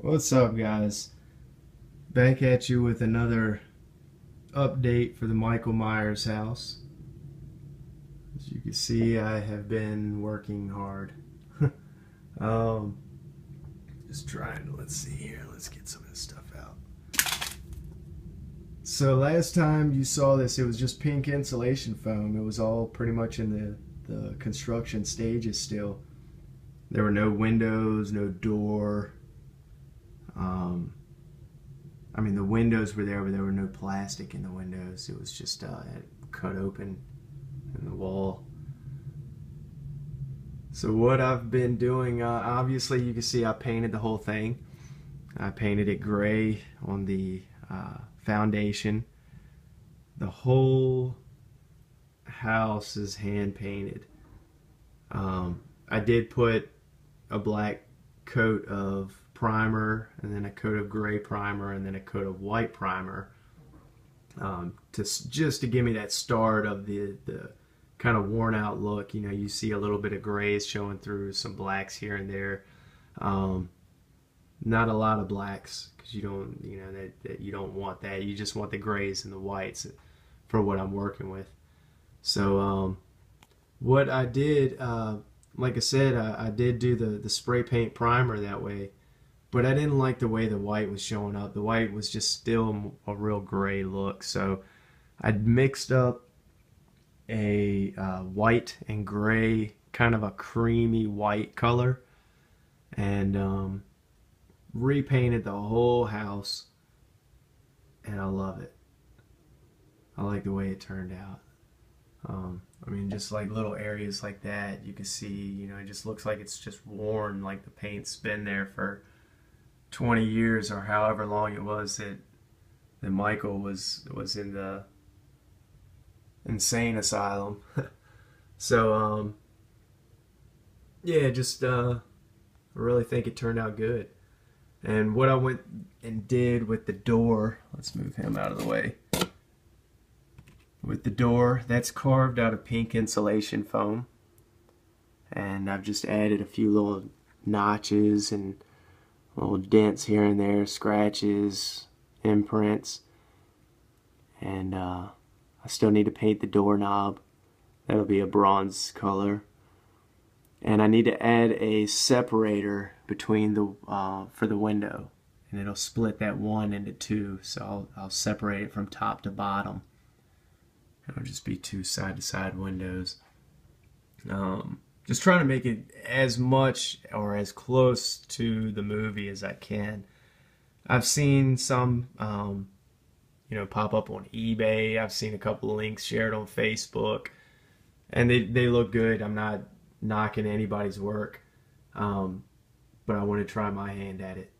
What's up, guys? Back at you with another update for the Michael Myers house. As you can see, I have been working hard. um, just trying to, let's see here, let's get some of this stuff out. So last time you saw this, it was just pink insulation foam. It was all pretty much in the construction stages still. There were no windows, no door. I mean, the windows were there, but there were no plastic in the windows. It was just cut open in the wall. So what I've been doing, obviously you can see I painted the whole thing. I painted it gray on the foundation. The whole house is hand painted. I did put a black coat of primer, and then a coat of gray primer, and then a coat of white primer, just to give me that start of the kind of worn out look. You know, you see a little bit of grays showing through, some blacks here and there. Not a lot of blacks, because you don't, that you don't want that. You just want the grays and the whites for what I'm working with. So what I did, like I said, I did do the spray paint primer that way. But I didn't like the way the white was showing up. The white was just still a real gray look. So I mixed up a white and gray, kind of a creamy white color, and repainted the whole house. And I love it. I like the way it turned out. I mean, just like little areas like that, you can see, it just looks like it's just worn, like the paint's been there for 20 years or however long it was that Michael was in the insane asylum. So yeah, just I really think it turned out good. And what I went and did with the door, let's move him out of the way. With the door, that's carved out of pink insulation foam, and I've just added a few little notches and little dents here and there, scratches, imprints, and I still need to paint the doorknob. That'll be a bronze color, and I need to add a separator between the for the window, and it'll split that one into two. So I'll separate it from top to bottom. It'll just be two side-to-side windows. Just trying to make it as much or as close to the movie as I can. I've seen some, pop up on eBay. I've seen a couple of links shared on Facebook, and they look good. I'm not knocking anybody's work, but I want to try my hand at it.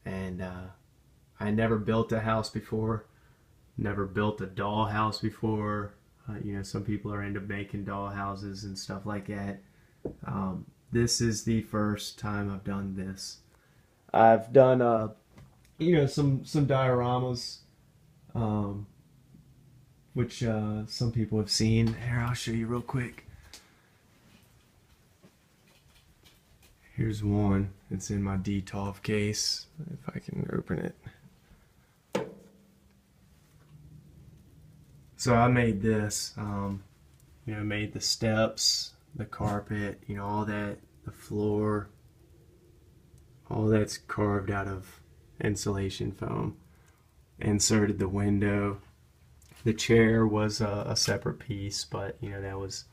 And I never built a house before. Never built a doll house before. Some people are into making doll houses and stuff like that. This is the first time I've done this. I've done, some dioramas, which some people have seen. Here, I'll show you real quick. Here's one. It's in my Detolf case, if I can open it. So I made this, made the steps, the carpet, all that, the floor, all that's carved out of insulation foam. Inserted the window. The chair was a separate piece, but that was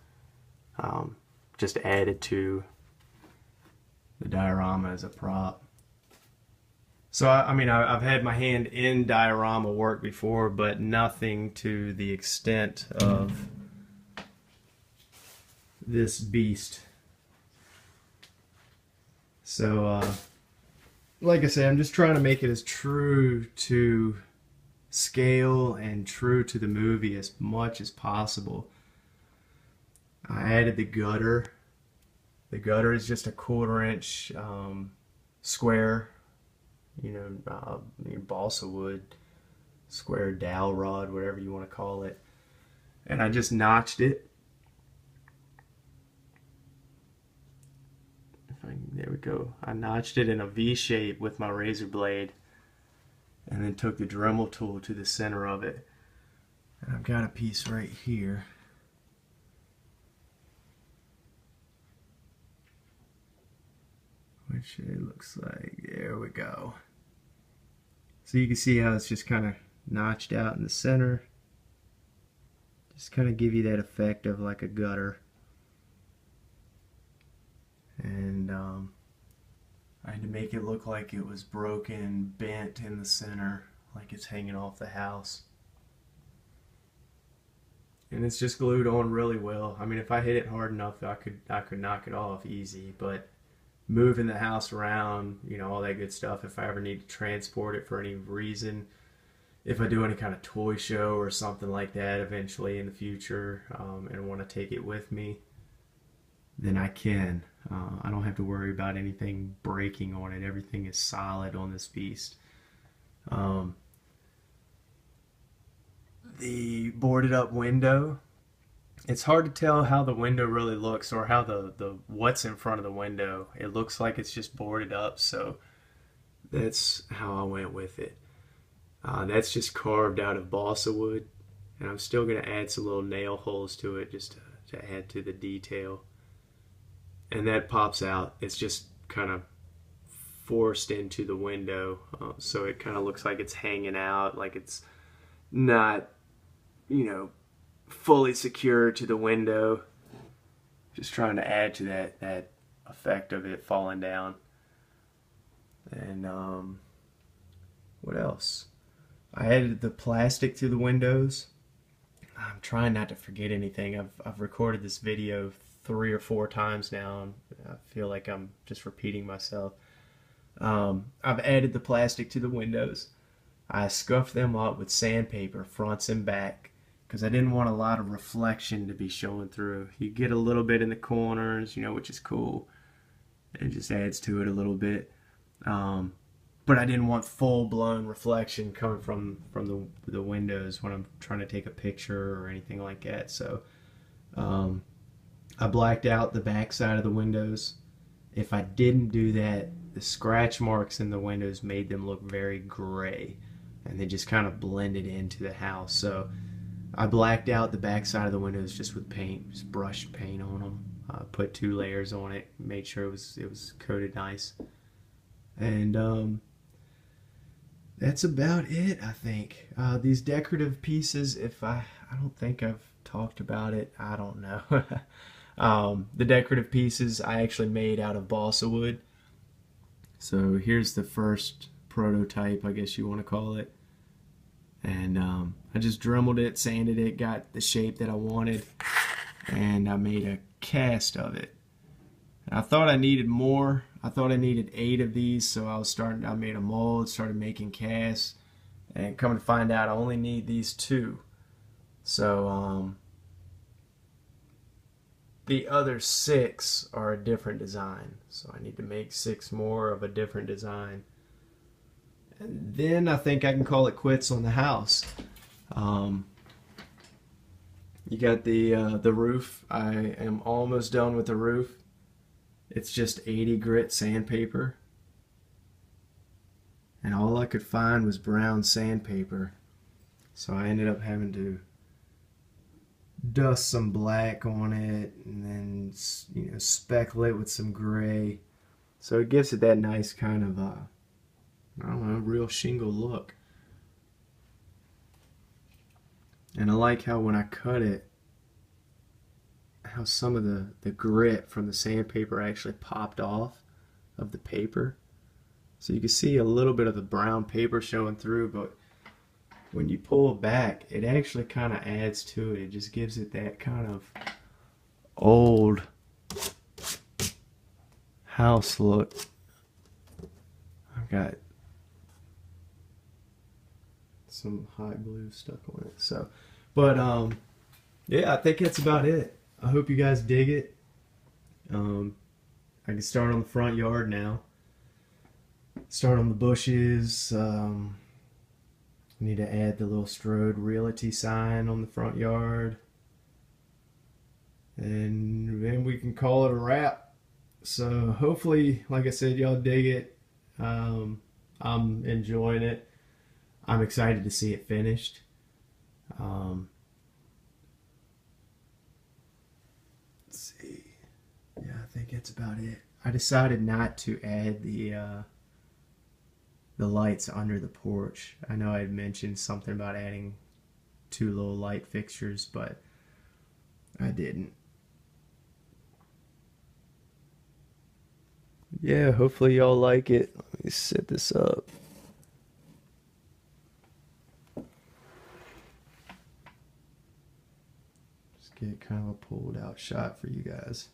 just added to the diorama as a prop. So, I've had my hand in diorama work before, but nothing to the extent of this beast. So, like I said, I'm just trying to make it as true to scale and true to the movie as much as possible. I added the gutter. The gutter is just a 1/4 inch square, balsa wood, square dowel rod, whatever you want to call it. And I just notched it. If There we go. I notched it in a V shape with my razor blade, and then took the Dremel tool to the center of it. And I've got a piece right here. Which it looks like, there we go. So you can see how it's just kind of notched out in the center. Just kind of give you that effect of like a gutter. And I had to make it look like it was broken, bent in the center, like it's hanging off the house. And it's just glued on really well. I mean, if I hit it hard enough, I could knock it off easy, but moving the house around, you know, all that good stuff, if I ever need to transport it for any reason, if I do any kind of toy show or something like that eventually in the future, and want to take it with me, then I can. I don't have to worry about anything breaking on it. Everything is solid on this beast. The boarded up window, it's hard to tell how the window really looks, or how the what's in front of the window. It looks like it's just boarded up, so that's how I went with it. That's just carved out of balsa wood, and I'm still going to add some little nail holes to it just to add to the detail. And that pops out. It's just kind of forced into the window, so it kind of looks like it's hanging out, like it's not, you know, fully secure to the window. Just trying to add to that effect of it falling down. And what else? I added the plastic to the windows. I'm trying not to forget anything. I've recorded this video 3 or 4 times now, and I feel like I'm just repeating myself. I've added the plastic to the windows. I scuffed them up with sandpaper, fronts and back, because I didn't want a lot of reflection to be showing through. You get a little bit in the corners, you know, which is cool. It just adds to it a little bit. But I didn't want full-blown reflection coming from the windows when I'm trying to take a picture or anything like that. So I blacked out the back side of the windows. If I didn't do that, the scratch marks in the windows made them look very gray, and they just kind of blended into the house. So I blacked out the back side of the windows just with paint, just brushed paint on them. Put 2 layers on it, made sure it was coated nice. And that's about it, I think. These decorative pieces, I don't think I've talked about it. I don't know. The decorative pieces I actually made out of balsa wood. So here's the first prototype, I guess you want to call it. And I just dremeled it, sanded it, got the shape that I wanted, and I made a cast of it. And I thought I needed more. I thought I needed 8 of these, so I made a mold, started making casts, and come to find out I only need these 2. So the other 6 are a different design, so I need to make 6 more of a different design. And then I think I can call it quits on the house. You got the roof. I am almost done with the roof. It's just 80 grit sandpaper, and all I could find was brown sandpaper, so I ended up having to dust some black on it and then, you know, speckle it with some gray, so it gives it that nice kind of I don't know, real shingle look. And I like how when I cut it, how some of the grit from the sandpaper actually popped off of the paper. So you can see a little bit of the brown paper showing through, but when you pull it back, it actually kind of adds to it. It just gives it that kind of old house look. I've got some hot glue stuck on it. So, but yeah, I think that's about it. I hope you guys dig it. I can start on the front yard now. Start on the bushes. Need to add the little Strode Realty sign on the front yard. And then we can call it a wrap. So hopefully, like I said, y'all dig it. I'm enjoying it. I'm excited to see it finished. Um, let's see. Yeah, I think that's about it. I decided not to add the lights under the porch. I know I had mentioned something about adding two little light fixtures, but I didn't. Yeah, hopefully y'all like it. Let me set this up. Just get kind of a pulled out shot for you guys.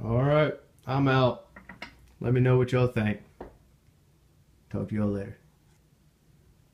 All right, I'm out. Let me know what y'all think. Talk to y'all later.